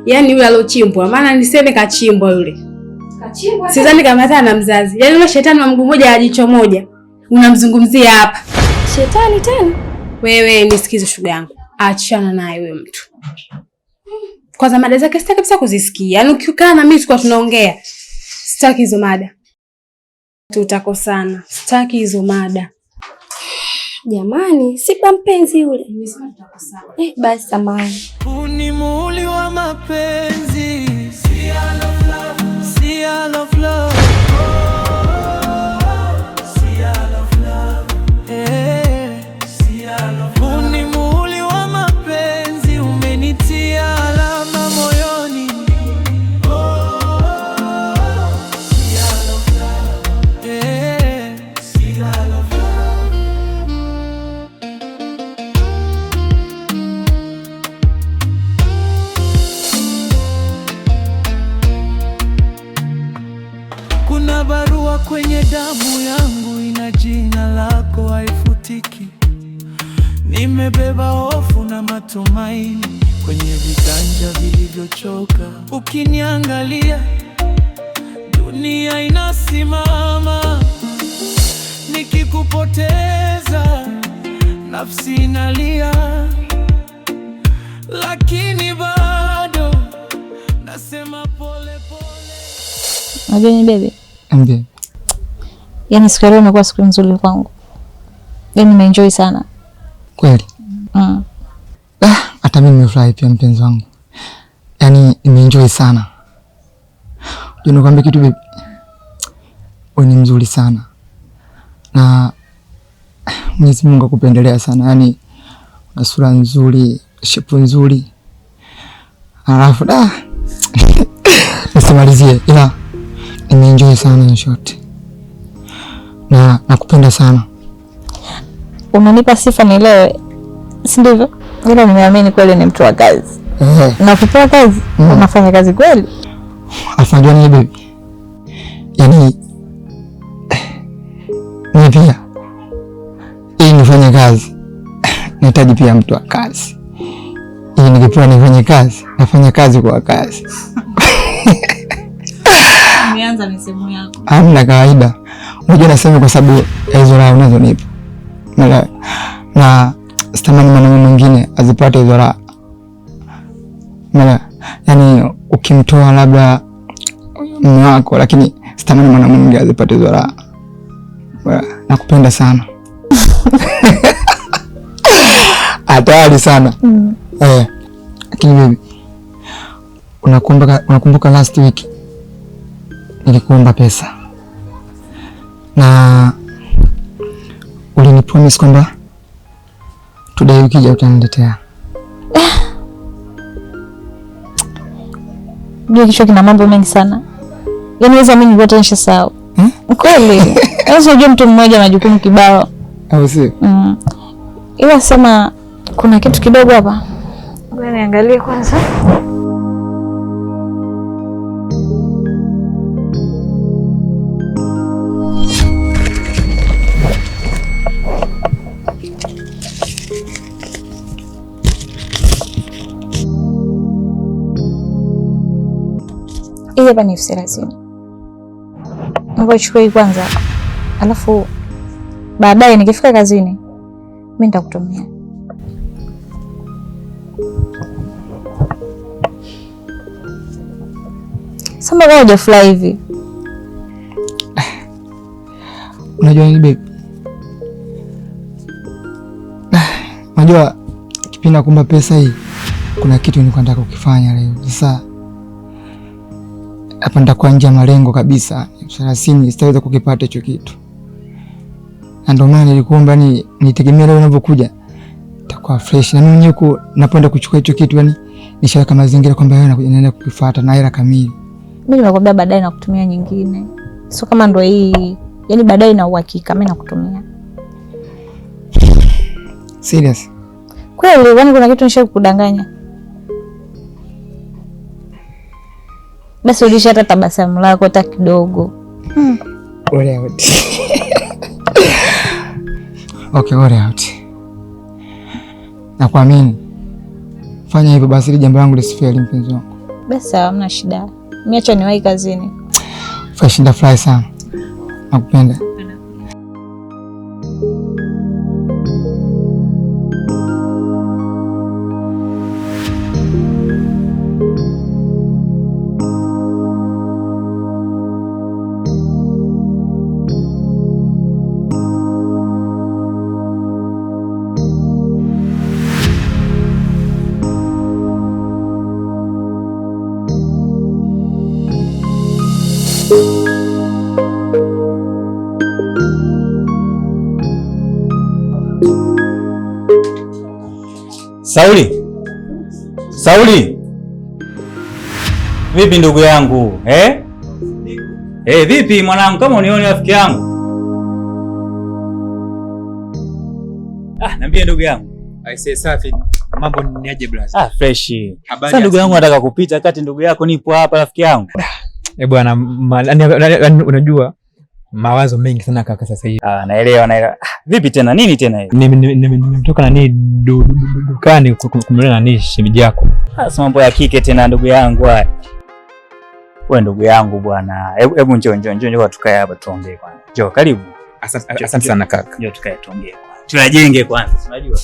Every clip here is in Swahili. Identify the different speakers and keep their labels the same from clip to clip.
Speaker 1: Yaani yule alochimbwa, maana niseme kachimbwa yule. Kachimbwa? Sidhani kama hata na mzazi. Yaani yule shetani wa mguu mmoja na jicho moja. Unamzungumzia hapa. Shetani tena? Wewe nisikize shuga yangu. Achana naye wewe mtu. Kwanza mada zake sitaki kabisa kuzisikia. Yaani ukikaa na mimi tukao tunaongea. Sitaki hizo mada. Tutakosana. Sitaki hizo mada.
Speaker 2: Jamani, sipa mpenzi yule. Basi samahani.
Speaker 3: Ni muhuri wa mapenzi. Sea of love. Sea of love. Sea of love. Sea of love. Ni muhuri wa mapenzi, umenitia alama moyoni. Sea of love. Sea of love. Kuna barua kwenye damu yangu, ina jina lako haifutiki. Nimebeba hofu na matumaini kwenye viganja vilivyochoka. Ukiniangalia dunia inasimama, nikikupoteza nafsi inalia, lakini bado nasema pole pole.
Speaker 4: Unajua ni bebe?
Speaker 5: Ambie.
Speaker 4: Yaani siku leo imekuwa siku nzuri kwangu. Yaani nimeenjoy sana.
Speaker 5: Kweli? Hata mimi nimefurahi pia mpenzi wangu. Yaani nimeenjoy sana. Unajua nikwambia kitu bebe. Wewe ni mzuri sana. Na Mwenyezi Mungu akupendelea sana. Yaani una sura nzuri, shepu nzuri. Alafu nisimalizie ila nimeenjoy sana in short. Na nakupenda sana.
Speaker 4: Unanipa sifa nielewe. Si ndivyo? Ila nimeamini kweli ni mtu wa kazi. Na kupewa kazi, unafanya kazi kweli?
Speaker 5: Afanye nini baby? Yaani mimi pia ili nifanye kazi nahitaji pia mtu wa kazi. Ili nikipewa nifanye kazi, nafanya kazi kwa kazi.
Speaker 4: Umeanza misemo yako.
Speaker 5: Hamna kawaida. Unajua nasema kwa sababu hizo raha unazonipa. Na sitamani mwanaume mwingine azipate hizo raha. Yaani ukimtoa labda mume wako, lakini sitamani mwanaume mwingine azipate hizo raha. Nakupenda sana. Hatari sana. Lakini baby, unakumbuka last week nilikuomba pesa na ulinipromise kwamba today ukija utaniletea.
Speaker 4: Ndio kichwa kina mambo mengi sana. Yaani wewe mimi nilikuwa tensha sawa. Kweli. Sasa unajua mtu mmoja majukumu kibao.
Speaker 5: Au si?
Speaker 4: Ila sema kuna kitu kidogo hapa. Ngoja niangalie kwanza. Hii hapa ni 30. Ngoja chukue kwanza. Alafu baadaye nikifika kazini mimi nitakutumia. Sasa wewe hujafurahi hivi.
Speaker 5: Unajua nini baby? Unajua kipindi nakuomba pesa hii kuna kitu nilikuwa nataka kukifanya leo. Sasa hapa nitakuwa nje ya malengo kabisa. 30 sitaweza kukipata hicho kitu. Na ndio maana nilikuomba nitegemea leo unapokuja itakuwa fresh. Na mimi mwenyewe napoenda kuchukua hicho kitu yani nishaweka mazingira kwamba wewe unaenda kukifuata na hela kamili.
Speaker 4: Mimi nimekwambia baadaye nakutumia nyingine. Sio kama ndio hii. Yaani baadaye na uhakika mimi nakutumia.
Speaker 5: Serious?
Speaker 4: Kweli, kwani kuna kitu nisha kukudanganya? Basi ulisha hata tabasamu lako hata kidogo.
Speaker 5: Ole out. Okay, ole out. Nakuamini. Fanya hivyo basi, ili jambo langu lisifeli mpenzi wangu.
Speaker 4: Basi hamna shida. Mimi acha niwahi kazini.
Speaker 5: Fashinda fly sana. Nakupenda.
Speaker 6: Sauli, vipi ndugu yangu vipi mwanangu, kama unioni rafiki yangu? Niambie ndugu yangu.
Speaker 7: Aisee, safi. Mambo ni aje blaza?
Speaker 6: Fresh. Sasa ndugu yangu nataka kupita kati, ndugu yako nipo hapa rafiki yangu.
Speaker 7: Bwana, unajua mawazo mengi sana kaka sasa hivi.
Speaker 6: Naelewa. Vipi tena? Nini tena hivi?
Speaker 7: Nimetoka dukani kumleta shemeji yako.
Speaker 6: Sasa mambo ya kike tena ndugu yangu haya. Wewe ndugu yangu bwana. Hebu njoo tukae hapa tuongee kwanza. Njoo karibu.
Speaker 7: Asante sana kaka.
Speaker 6: Njoo tukae tuongee kwanza. Tunajenge kwanza, unajua.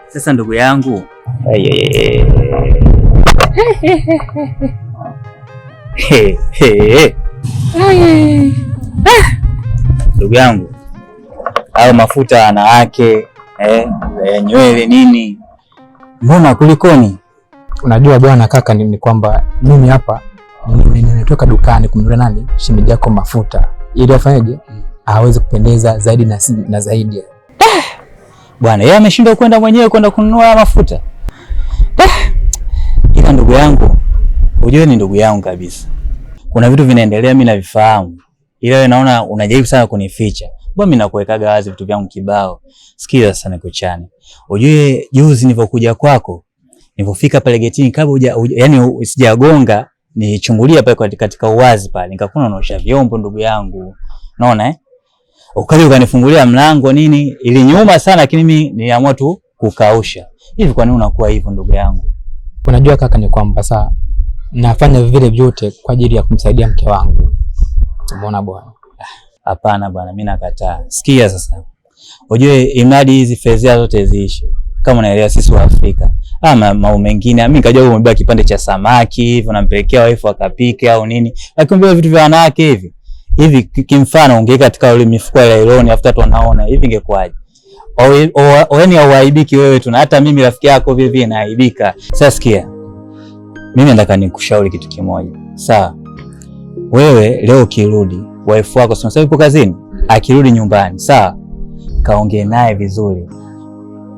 Speaker 6: Sasa ndugu yangu. Ndugu yangu, au mafuta wanawake nywele nini, mbona kulikoni?
Speaker 7: Unajua bwana kaka, ni kwamba mimi hapa nimetoka dukani kumnunulia shemeji yako mafuta ili afanyeje aweze kupendeza zaidi na zaidi.
Speaker 6: Bwana yeye ameshindwa kwenda mwenyewe kwenda kununua mafuta. Ila ndugu yangu, unajua ni ndugu yangu kabisa. Kuna vitu vinaendelea mimi navifahamu. Ila wewe naona unajaribu sana kunificha. Mbona mimi nakuwekaga wazi vitu vyangu kibao. Sikiza sana kuchani. Unajue juzi nilipokuja kwako, nilipofika pale getini kabla yani sijagonga, nichungulia pale katika uwazi pale. Nikakuona unaosha vyombo ndugu yangu. Unaona Ukaja ukanifungulia mlango nini, ili nyuma sana lakini mimi niliamua tu kukausha. Hivi kwa nini unakuwa hivyo ndugu yangu?
Speaker 7: Unajua kaka, ni kwamba sasa nafanya vile vyote kwa ajili ya kumsaidia mke wangu. Umeona bwana?
Speaker 6: Hapana bwana, mimi nakataa. Sikia sasa. Unajue imradi hizi fedha zote ziishe. Kama unaelewa sisi wa Afrika. Mambo mengine, mimi kaja umebeba kipande cha samaki hivi unampelekea wife akapike au nini. Lakini mbona vitu vya wanawake hivi kimfano ungeka katika ile mifuko ya lailoni afuta watu wanaona hivi ingekwaje? Yaani hauaibiki wewe tu, na hata mimi rafiki yako vile vile naaibika. Sasa sikia. Mimi nataka nikushauri kitu kimoja. Sawa. Wewe leo ukirudi, wife wako sasa yupo kazini, akirudi nyumbani, sawa? Kaongee naye vizuri.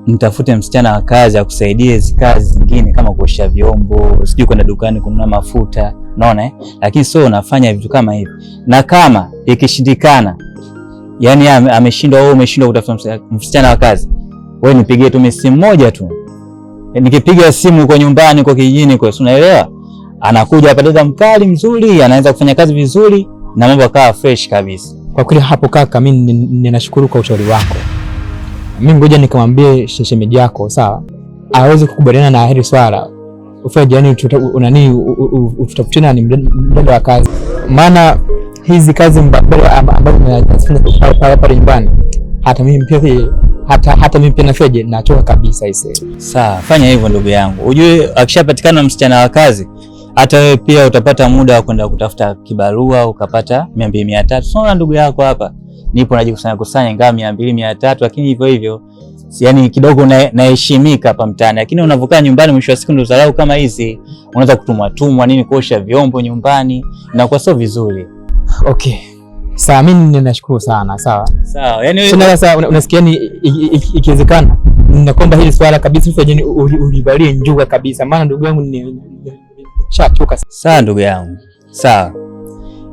Speaker 6: Mtafute msichana wa kazi akusaidie hizo kazi zingine kama kuosha vyombo, sijui kwenda dukani kununua mafuta, unaona Lakini sio unafanya vitu kama hivi. Na kama ikishindikana, yani ameshindwa wewe umeshindwa kutafuta msichana wa kazi, wewe nipigie tu simu moja tu. Nikipiga simu kwa nyumbani kwa kijijini kwa, unaelewa? Anakuja hapa dada mkali mzuri, anaanza kufanya kazi vizuri na mambo yakawa fresh kabisa.
Speaker 7: Kwa kweli hapo kaka, mimi ninashukuru kwa ushauri wako. Mimi ngoja nikamwambie shemeji yako, sawa? Aweze kukubaliana na hili swala. Ufanye yani utafutana ni mdada wa kazi. Maana hizi kazi ambazo tunazifanya pale nyumbani, hata mimi pia nafeje nachoka kabisa hizo.
Speaker 6: Sawa, fanya hivyo ndugu yangu. Unajue akishapatikana msichana wa kazi, hata wewe pia utapata muda wa kwenda kutafuta kibarua ukapata 200 300. Sio ndugu yako hapa. Nipo najikusanya ingawa 200 300, lakini hivyo yani kidogo naheshimika hapa mtaani. Lakini unavukaa nyumbani mwisho wa siku ndio dharau kama hizi. Unaweza kutumwa nini kuosha vyombo nyumbani na kwa sio vizuri.
Speaker 7: Okay. Sawa, mimi ninashukuru sana, sawa.
Speaker 6: Sawa. Yani
Speaker 7: sasa unasikia ni ikiwezekana ninakomba hili swala kabisa ufanye ulivalie njuga kabisa. Maana ndugu yangu ni shachoka.
Speaker 6: Sawa ndugu yangu. Sawa.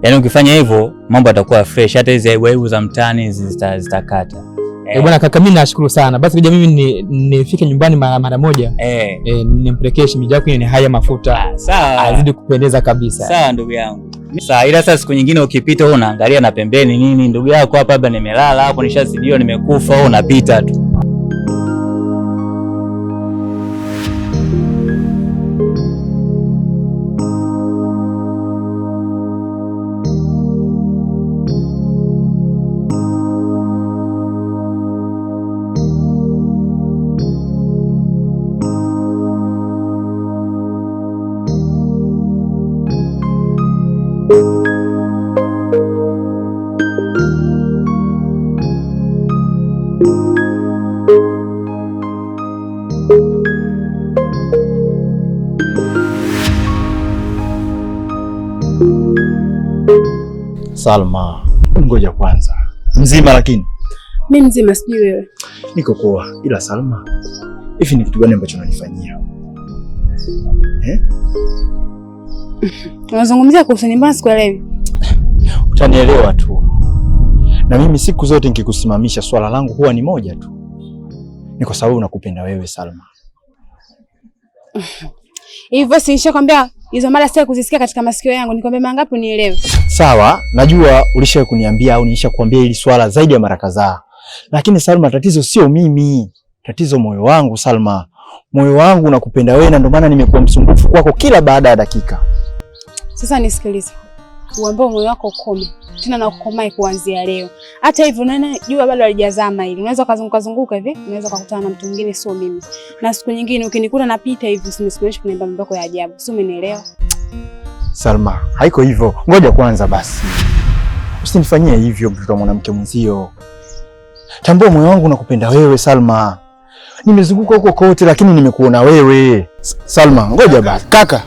Speaker 6: Yaani ukifanya hivyo mambo yatakuwa fresh, hata hizo aibu za mtaani zitakata.
Speaker 7: Bwana kaka, mimi nashukuru sana. Basi kuja mimi nifike nyumbani mara moja. Nimpelekee shemeji yako ni haya mafuta.
Speaker 6: Sawa.
Speaker 7: Azidi kupendeza kabisa.
Speaker 6: Sawa ndugu yangu. Sawa, ila sasa siku nyingine ukipita wewe unaangalia na pembeni nini, ndugu yako hapa labda nimelala hapo nishazidiwa nimekufa, wewe unapita tu.
Speaker 8: Salma, ngoja kwanza. Mzima lakini?
Speaker 1: Mimi mzima, sijui wewe.
Speaker 8: Niko poa, ila Salma, hivi ni kitu gani ambacho unanifanyia?
Speaker 1: Unazungumzia kuhusu nini? Mbona sikuelewi?
Speaker 8: Utanielewa tu. Na mimi siku zote nikikusimamisha swala langu huwa ni moja tu. Ni kwa sababu nakupenda wewe Salma.
Speaker 1: Hivyo si nishakwambia hizo mara sasa kuzisikia katika masikio yangu, nikwambia mara ngapi unielewe?
Speaker 8: Sawa, najua ulishawahi kuniambia au nilishakwambia hili swala zaidi ya mara kadhaa. Lakini Salma, tatizo sio mimi. Tatizo moyo wangu Salma. Moyo wangu unakupenda wewe na ndio maana nimekuwa msumbufu kwako kila baada ya dakika.
Speaker 1: Sasa nisikilize. Uambie moyo wako ukome. Tena na ukomae kuanzia leo. Hata hivyo nani jua bado halijazama hili. Unaweza kuzunguka hivi, unaweza kukutana na mtu mwingine sio mimi. Na siku nyingine ukinikuta napita hivi usinisikilishe kuniambia mambo yako ya ajabu. Sio, umenielewa?
Speaker 8: Salma, haiko hivyo. Ngoja kwanza basi. Usinifanyie hivyo mtoto wa mwanamke mwenzio. Tambua moyo wangu unakupenda wewe Salma. Nimezunguka huko kote lakini nimekuona wewe. Salma, ngoja basi.
Speaker 9: Kaka.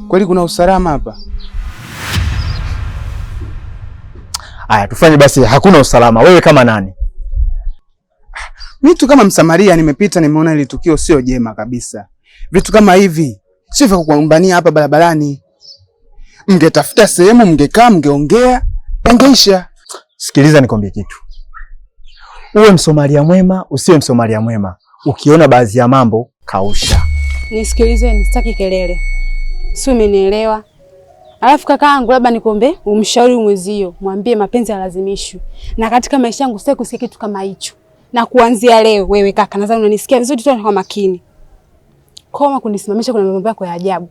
Speaker 9: Kweli kuna usalama hapa?
Speaker 8: Aya, tufanye basi hakuna usalama. Wewe kama nani?
Speaker 9: Mimi tu kama Msamaria nimepita, nimeona ile tukio sio jema kabisa. Vitu kama hivi sio vya kukumbania hapa barabarani. Mngetafuta sehemu, mngekaa, mngeongea, yangeisha.
Speaker 8: Sikiliza nikwambie kitu. Uwe Msomalia mwema, usiwe Msomalia mwema. Ukiona baadhi ya mambo, kausha.
Speaker 1: Nisikilizeni, sitaki kelele. Sio, umenielewa? Alafu kakaangu, labda nikombe umshauri mwezio, mwambie mapenzi yalazimishwi. Na katika maisha yangu sitaki kusikia kitu kama hicho. Na kuanzia leo wewe kaka, nadhani unanisikia vizuri tu kwa makini. Koma kunisimamisha kuna mambo yako ya ajabu.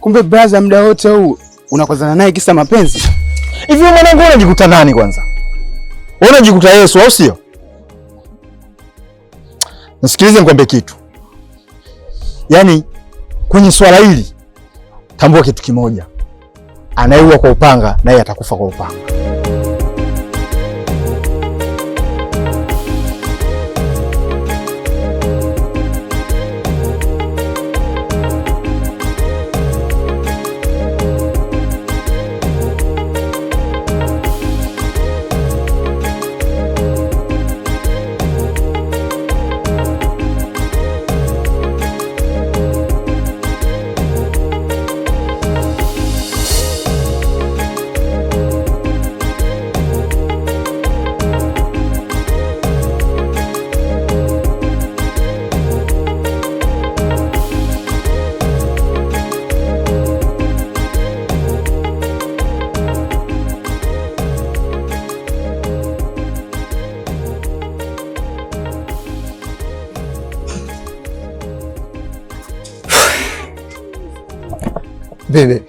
Speaker 9: Kumbe brother, muda wote huu unakozana naye kisa mapenzi?
Speaker 8: Hivi mwanangu unajikuta nani kwanza? Unajikuta Yesu au sio? Nisikilize nikwambie kitu. Yaani kwenye swala hili tambua kitu kimoja. Anayeua kwa upanga naye atakufa kwa upanga.
Speaker 5: Bebe.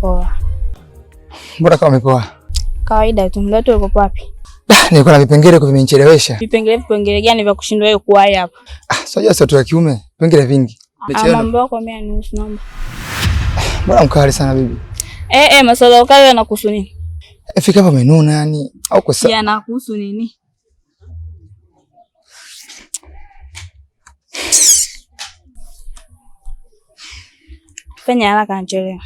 Speaker 2: Poa.
Speaker 5: Mbona kama umepoa?
Speaker 2: Kawaida tu. Mlete uko wapi?
Speaker 5: Nilikuwa na vipengele kwa vimenichelewesha.
Speaker 2: Vipengele gani vya kushindwa wewe kuwa hapa?
Speaker 5: Sasa sio tu ya kiume, vipengele vingi.
Speaker 2: Mambo yako mimi anihusu naomba.
Speaker 5: Mbona mkali sana bibi?
Speaker 2: Masuala ukali yanakuhusu nini?
Speaker 5: Fika hapa umenuna yani au kwa sababu
Speaker 2: yanakuhusu nini? Fanya haraka anachelewa.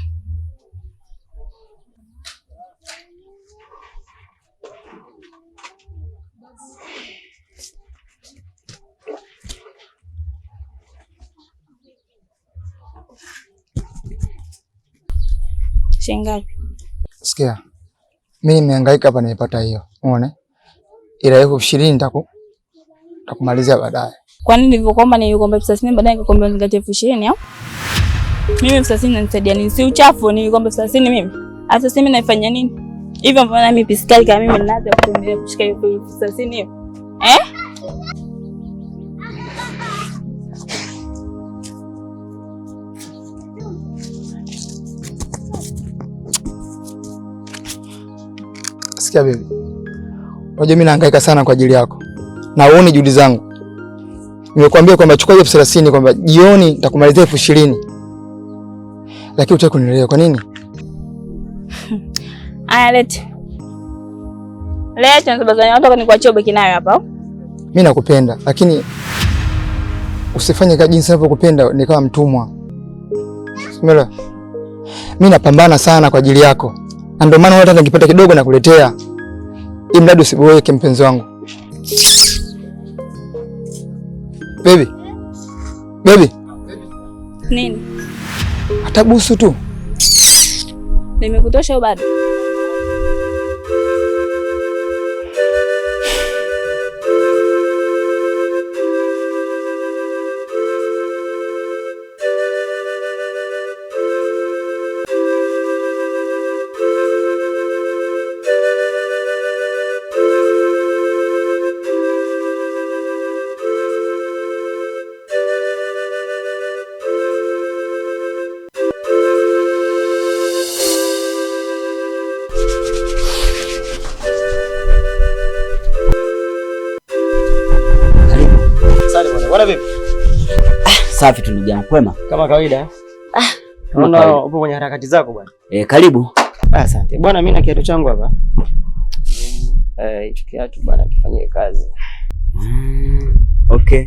Speaker 2: Shingapi?
Speaker 5: Sikia. Mimi nimehangaika hapa nimepata hiyo. Umeona? Ila yako 20 nitakumalizia baadaye.
Speaker 2: Kwa nini nilivyokuomba nilikwambia pesa 60 baadaye nikakwambia ningatie 20 au? Mimi pesa 60 nanisaidia nini? Si uchafu nilikwambia pesa 60 mimi. Hata sasa mimi naifanya nini? Hivyo mbona mimi piskali kama mimi ninaanza kutumia kushika hiyo pesa 60 hiyo?
Speaker 5: Sikia baby. Unajua mimi nahangaika sana kwa ajili yako. Na uone juhudi zangu. Nimekuambia kwamba chukua 30,000 kwamba jioni nitakumalizia 20,000. Lakini utaki kunielewa kwa nini?
Speaker 2: Aya, lete. Lete nzabazani watu nikuachie ubaki nayo hapa.
Speaker 5: Mimi nakupenda, lakini usifanye kama jinsi ninavyokupenda nikawa mtumwa. Umeelewa? Mimi napambana sana kwa ajili yako. Na ndio maana hata nikipata kidogo nakuletea. Ili mradi usiboeke mpenzi wangu. Baby. Baby.
Speaker 2: Nini?
Speaker 5: Hata busu tu.
Speaker 2: Nimekutosha bado?
Speaker 10: Safi tu ndugu yangu, kwema?
Speaker 11: Kama kawaida. Naona upo kwenye harakati zako bwana.
Speaker 10: Karibu.
Speaker 11: Asante. Bwana mimi na kiatu changu hapa. Hicho kiatu bwana kifanyie kazi.
Speaker 10: Okay.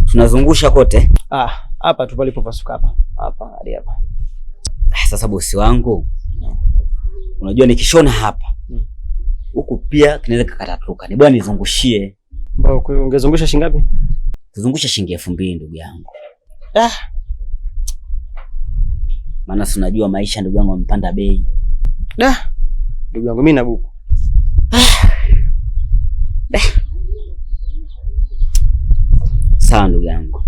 Speaker 10: Tunazungusha kote?
Speaker 11: Hapa tu palipopasuka hapa. Hapa hadi hapa.
Speaker 10: Sasa bosi wangu. Unajua nikishona hapa. Huku pia kinaweza kukatatuka. Ni bwana nizungushie.
Speaker 11: Mbona ungezungusha shilingi ngapi?
Speaker 10: Tuzungusha shilingi 2,000 ndugu yangu. Maana si unajua maisha ndugu yangu yamepanda bei.
Speaker 11: Ndugu yangu mimi na buku.
Speaker 10: Sawa ndugu yangu.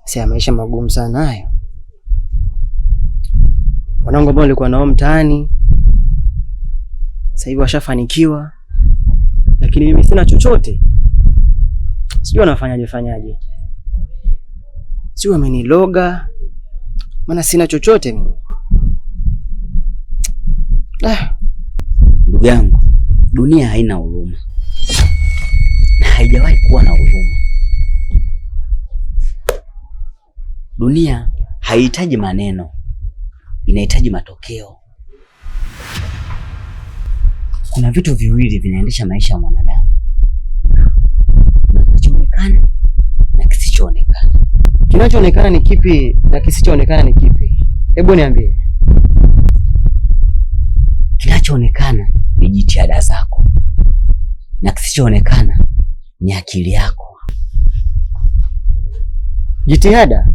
Speaker 11: Sasa maisha magumu sana hayo. Wanangu ambao walikuwa nao mtaani sasa hivi washafanikiwa, lakini mimi sina chochote. Sijui wanafanyaje. Sijui wameniloga, maana sina chochote mimi.
Speaker 10: Ndugu yangu, dunia haina huruma na haijawahi kuwa na huruma. Dunia haihitaji maneno, inahitaji matokeo. Kuna vitu viwili vinaendesha maisha ya mwanadamu, kinachoonekana na kisichoonekana.
Speaker 11: Kinachoonekana ni kipi na kisichoonekana ni kipi? Hebu niambie.
Speaker 10: Kinachoonekana ni jitihada zako na kisichoonekana ni akili yako.
Speaker 11: Jitihada?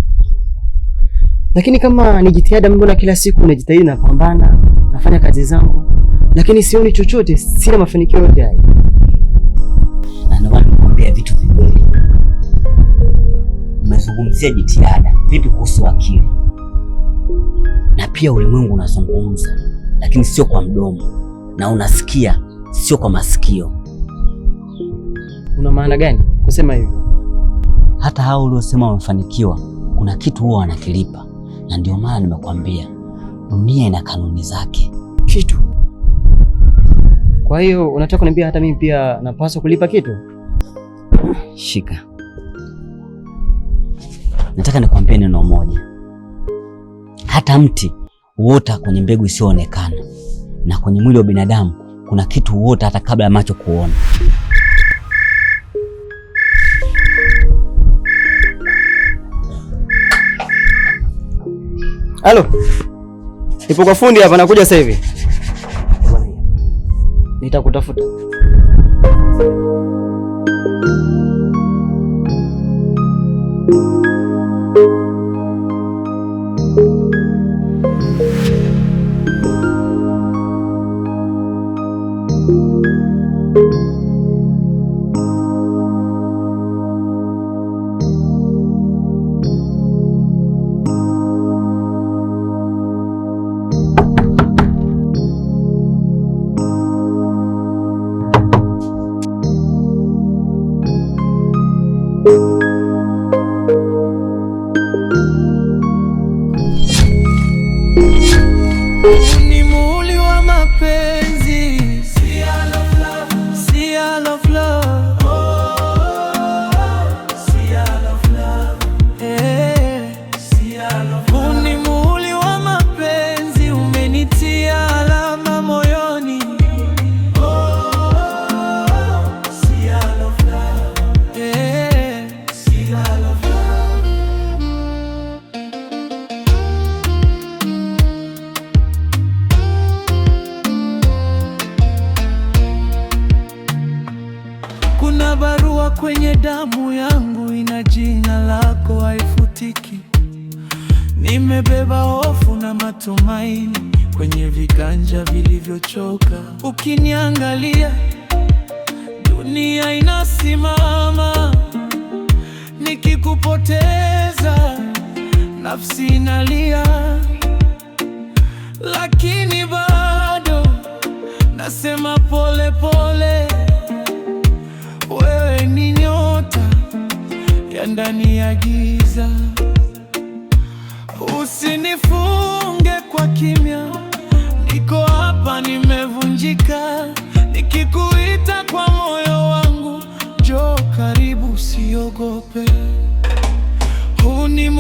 Speaker 11: Lakini kama ni jitihada, mbona kila siku unajitahidi na pambana, nafanya kazi zangu, lakini sioni chochote, sina mafanikio yote haya.
Speaker 10: Na ndio maana nakwambia vitu viwili. Umezungumzia jitihada, vipi kuhusu akili? Na pia ulimwengu unazungumza, lakini sio kwa mdomo, na unasikia sio kwa masikio.
Speaker 11: Una maana gani kusema hivyo?
Speaker 10: Hata hao uliosema wamefanikiwa, kuna kitu huwa wanakilipa, na ndio maana nimekwambia dunia ina kanuni zake.
Speaker 11: Kitu? Kwa hiyo unataka kuniambia hata mimi pia napaswa kulipa kitu?
Speaker 10: Shika. Nataka nikwambie neno moja. Hata mti huota kwenye mbegu isiyoonekana, na kwenye mwili wa binadamu kuna kitu huota hata kabla ya macho kuona.
Speaker 11: Halo. Nipo kwa fundi hapa, nakuja sasa hivi. Nitakutafuta.
Speaker 3: nimebeba hofu na matumaini kwenye viganja vilivyochoka. Ukiniangalia dunia inasimama, nikikupoteza nafsi inalia, lakini bado nasema pole pole. Wewe ni nyota ya ndani ya giza, usinifunge kwa kimya. Niko hapa nimevunjika, nikikuita kwa moyo wangu, njoo karibu, usiogope. Huu ni